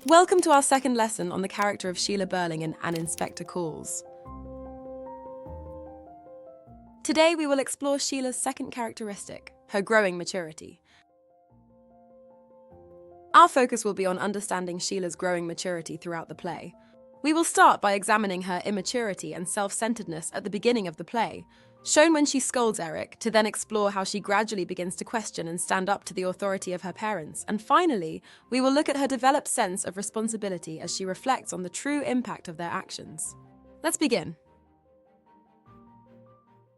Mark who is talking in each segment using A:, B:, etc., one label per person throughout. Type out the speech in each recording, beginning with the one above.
A: Welcome to our second lesson on the character of Sheila Burling in An Inspector Calls. Today we will explore Sheila's second characteristic, her growing maturity. Our focus will be on understanding Sheila's growing maturity throughout the play. We will start by examining her immaturity and self-centredness at the beginning of the play, shown when she scolds Eric, to then explore how she gradually begins to question and stand up to the authority of her parents. And finally, we will look at her developed sense of responsibility as she reflects on the true impact of their actions. Let's begin.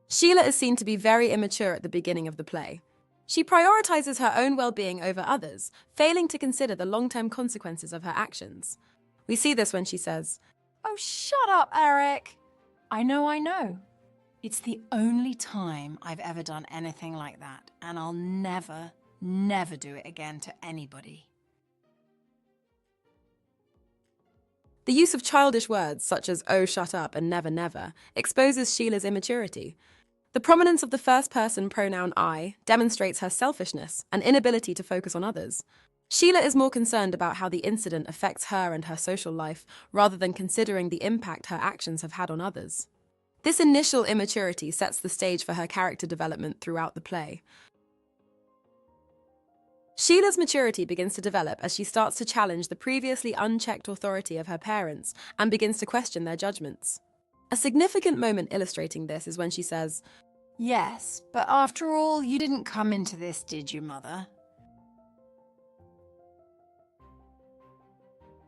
A: Sheila is seen to be very immature at the beginning of the play. She prioritizes her own well-being over others, failing to consider the long-term consequences of her actions. We see this when she says,
B: "Oh, shut up, Eric. I know. It's the only time I've ever done anything like that, and I'll never do it again to anybody."
A: The use of childish words such as "oh, shut up" and never exposes Sheila's immaturity. The prominence of the first-person pronoun I demonstrates her selfishness and inability to focus on others. Sheila is more concerned about how the incident affects her and her social life rather than considering the impact her actions have had on others. This initial immaturity sets the stage for her character development throughout the play. Sheila's maturity begins to develop as she starts to challenge the previously unchecked authority of her parents and begins to question their judgments. A significant moment illustrating this is when she says,
B: "Yes, but after all, you didn't come into this, did you, Mother?"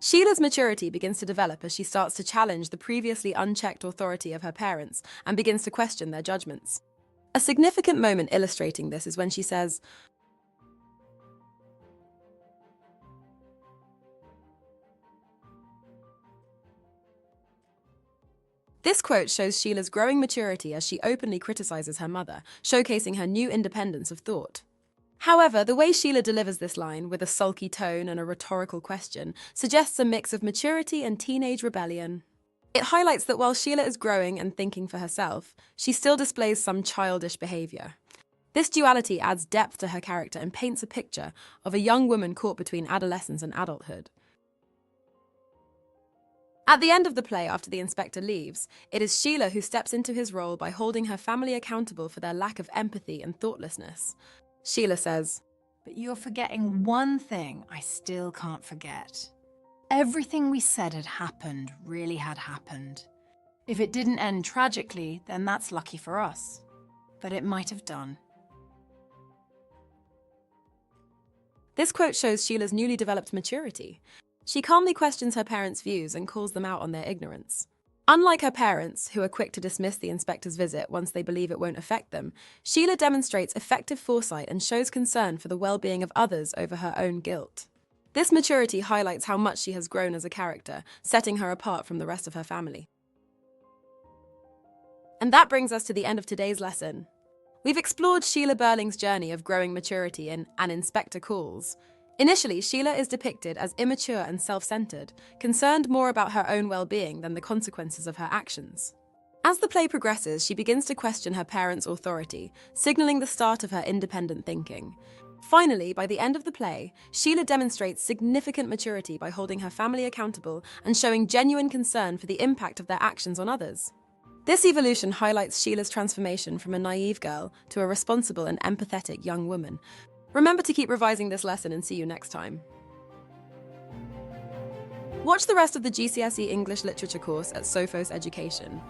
A: Sheila's maturity begins to develop as she starts to challenge the previously unchecked authority of her parents and begins to question their judgments. A significant moment illustrating this is when she says, This quote shows Sheila's growing maturity as she openly criticizes her mother, showcasing her new independence of thought. However, the way Sheila delivers this line, with a sulky tone and a rhetorical question, suggests a mix of maturity and teenage rebellion. It highlights that while Sheila is growing and thinking for herself, she still displays some childish behavior. This duality adds depth to her character and paints a picture of a young woman caught between adolescence and adulthood. At the end of the play, after the inspector leaves, it is Sheila who steps into his role by holding her family accountable for their lack of empathy and thoughtlessness. Sheila says,
B: "But you're forgetting one thing I still can't forget. Everything we said had happened really had happened. If it didn't end tragically, then that's lucky for us. But it might have done."
A: This quote shows Sheila's newly developed maturity. She calmly questions her parents' views and calls them out on their ignorance. Unlike her parents, who are quick to dismiss the inspector's visit once they believe it won't affect them, Sheila demonstrates effective foresight and shows concern for the well-being of others over her own guilt. This maturity highlights how much she has grown as a character, setting her apart from the rest of her family. And that brings us to the end of today's lesson. We've explored Sheila Burling's journey of growing maturity in An Inspector Calls. Initially, Sheila is depicted as immature and self-centered, concerned more about her own well-being than the consequences of her actions. As the play progresses, she begins to question her parents' authority, signaling the start of her independent thinking. Finally, by the end of the play, Sheila demonstrates significant maturity by holding her family accountable and showing genuine concern for the impact of their actions on others. This evolution highlights Sheila's transformation from a naive girl to a responsible and empathetic young woman. Remember to keep revising this lesson and see you next time. Watch the rest of the GCSE English Literature course at Sophos Education.